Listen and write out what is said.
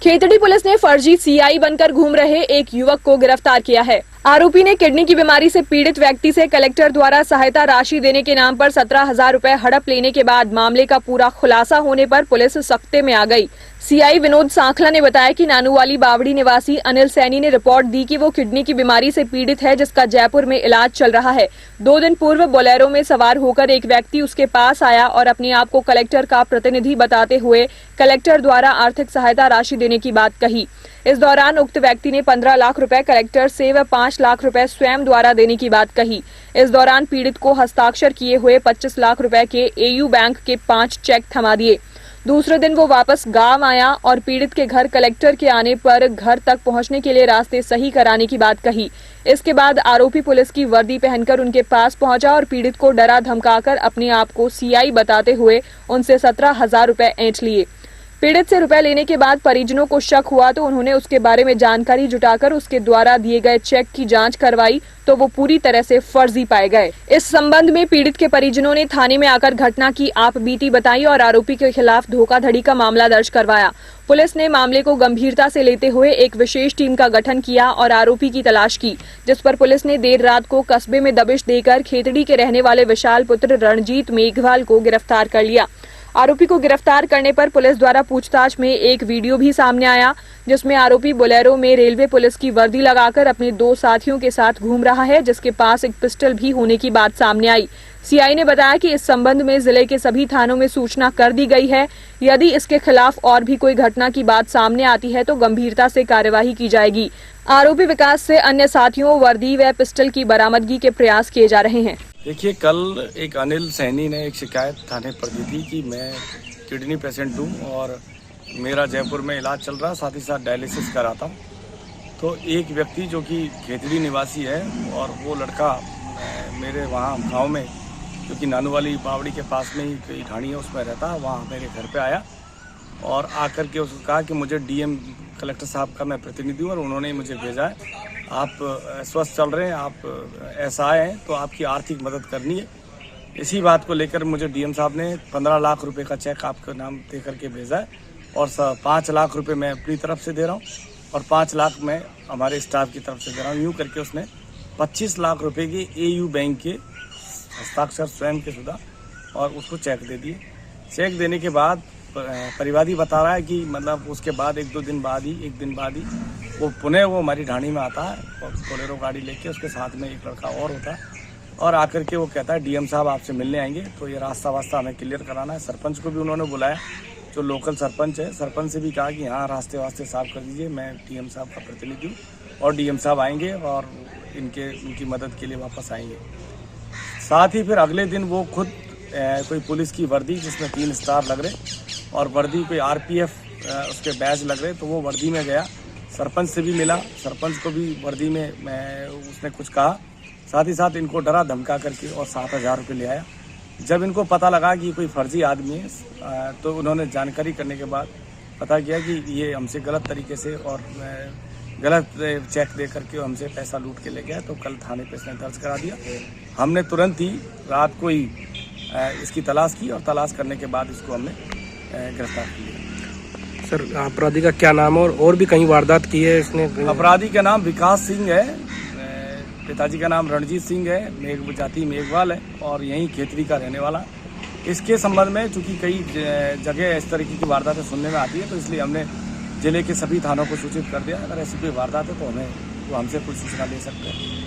Khetri police ने फर्जी CI बनकर घूम रहे एक युवक को गिरफ्तार किया है। आरोपी ने किडनी की बीमारी से पीड़ित व्यक्ति से कलेक्टर द्वारा सहायता राशि देने के नाम पर 17,000 रुपए हड़प लेने के बाद मामले का पूरा खुलासा होने पर पुलिस सख्ते में आ गई। सीआई विनोद सांखला ने बताया कि नानूवाली बावड़ी निवासी अनिल सैनी ने रिपोर्ट दी कि वो किडनी की बीमारी से पीड़ित है, जिसका जयपुर में इलाज चल रहा है। 2 दिन पूर्व बोलेरो में सवार होकर एक व्यक्ति उसके पास आया और अपने आप को कलेक्टर का प्रतिनिधि बताते हुए कलेक्टर द्वारा आर्थिक सहायता राशि देने की बात कही। इस दौरान उक्त व्यक्ति ने 15 लाख रुपए कलेक्टर से व 5 लाख रुपए स्वयं द्वारा देने की बात कही। इस दौरान पीड़ित को हस्ताक्षर किए हुए 25 लाख रुपए के एयू बैंक के 5 चेक थमा दिए। दूसरे दिन वो वापस गांव आया और पीड़ित के घर कलेक्टर के आने पर घर तक पहुंचने के लिए रास्ते सही कराने की बात कही। इसके बाद आरोपी पुलिस की वर्दी पहनकर उनके पास पहुंचा और पीड़ित को डरा धमकाकर अपने आप को सीआई बताते हुए उनसे 17,000 रुपए ऐंठ लिए। पीड़ित से रुपए लेने के बाद परिजनों को शक हुआ तो उन्होंने उसके बारे में जानकारी जुटाकर उसके द्वारा दिए गए चेक की जांच करवाई तो वो पूरी तरह से फर्जी पाए गए। इस संबंध में पीड़ित के परिजनों ने थाने में आकर घटना की आपबीती बताई और आरोपी के खिलाफ धोखाधड़ी का मामला दर्ज करवाया। पुलिस ने मामले को गंभीरता से लेते हुए एक विशेष टीम का गठन किया और आरोपी की तलाश की, जिस पर पुलिस ने देर रात को कस्बे में दबिश देकर खेतड़ी के रहने वाले विशाल पुत्र रणजीत मेघवाल को गिरफ्तार कर लिया। आरोपी को गिरफ्तार करने पर पुलिस द्वारा पूछताछ में एक वीडियो भी सामने आया, जिसमें आरोपी बोलेरो में रेलवे पुलिस की वर्दी लगाकर अपने 2 साथियों के साथ घूम रहा है, जिसके पास एक पिस्टल भी होने की बात सामने आई। सीआई ने बताया कि इस संबंध में जिले के सभी थानों में सूचना कर दी गई है। यदि इसके खिलाफ और भी कोई घटना की बात सामने आती है तो गंभीरता से कार्यवाही की जाएगी। आरोपी विकास से अन्य साथियों वर्दी व पिस्टल की बरामदगी के प्रयास किए जा रहे हैं। देखिए, कल एक अनिल सैनी ने एक शिकायत थाने पर दी थी कि मैं किडनी पेशेंट हूँ और मेरा जयपुर में इलाज चल रहा है, साथ ही साथ डायलिसिस कराता हूँ। तो एक व्यक्ति जो कि खेतड़ी निवासी है और वो लड़का मेरे वहाँ गांव में, जो कि नानूवाली बावड़ी के पास में ही कोई ढाणी है उसमें रहता है, वहाँ मेरे घर पे आया और आकर के उसको कहा कि मुझे डीएम कलेक्टर साहब का मैं प्रतिनिधि हूँ और उन्होंने मुझे भेजा है, आप स्वस्थ चल रहे हैं, आप ऐसा आए हैं तो आपकी आर्थिक मदद करनी है। इसी बात को लेकर मुझे डीएम साहब ने 15 लाख रुपए का चेक आपके नाम दे करके भेजा है और 5 लाख रुपए मैं अपनी तरफ से दे रहा हूँ और 5 लाख मैं हमारे स्टाफ की तरफ से दे रहा हूँ। यूँ करके उसने 25 लाख रुपए के एयू बैंक के हस्ताक्षर स्वयं के सुधा और उसको चेक दे दिए। चेक देने के बाद परिवादी बता रहा है कि मतलब उसके बाद एक दिन बाद ही वो पुणे वो हमारी ढाणी में आता है और बोलेरो गाड़ी लेके उसके साथ में एक लड़का और होता है और आकर के वो कहता है डीएम साहब आपसे मिलने आएंगे। तो ये रास्ता वास्ता हमें क्लियर कराना है। सरपंच को भी उन्होंने बुलाया, जो लोकल सरपंच है, सरपंच से भी कहा कि हाँ रास्ते वास्ते साफ कर दीजिए, मैं डीएम साहब का प्रतिनिधि हूँ और डीएम साहब आएंगे और उनकी मदद के लिए वापस आएंगे। साथ ही फिर अगले दिन वो खुद कोई पुलिस की वर्दी जिसमें 3 स्टार लग रहे और वर्दी कोई आरपीएफ उसके बैज लग रहे, तो वो वर्दी में गया, सरपंच से भी मिला, सरपंच को भी वर्दी में उसने कुछ कहा, साथ ही साथ इनको डरा धमका करके और 7,000 रुपये ले आया। जब इनको पता लगा कि कोई फर्जी आदमी है तो उन्होंने जानकारी करने के बाद पता किया कि ये हमसे गलत तरीके से और गलत चेक दे करके हमसे पैसा लूट के ले गया। तो कल थाने पे इसने दर्ज करा दिया। हमने तुरंत ही रात को ही इसकी तलाश की और तलाश करने के बाद इसको हमने गिरफ्तार किया। सर, अपराधी का क्या नाम है और भी कहीं वारदात की है इसने? अपराधी का नाम विकास सिंह है, पिताजी का नाम रणजीत सिंह है, जाति मेघवाल है और यहीं खेतड़ी का रहने वाला। इसके संबंध में चूँकि कई जगह इस तरीके की वारदातें सुनने में आती है तो इसलिए हमने जिले के सभी थानों को सूचित कर दिया। अगर ऐसी कोई वारदात है तो हमसे कुछ सूचना ले सकते हैं।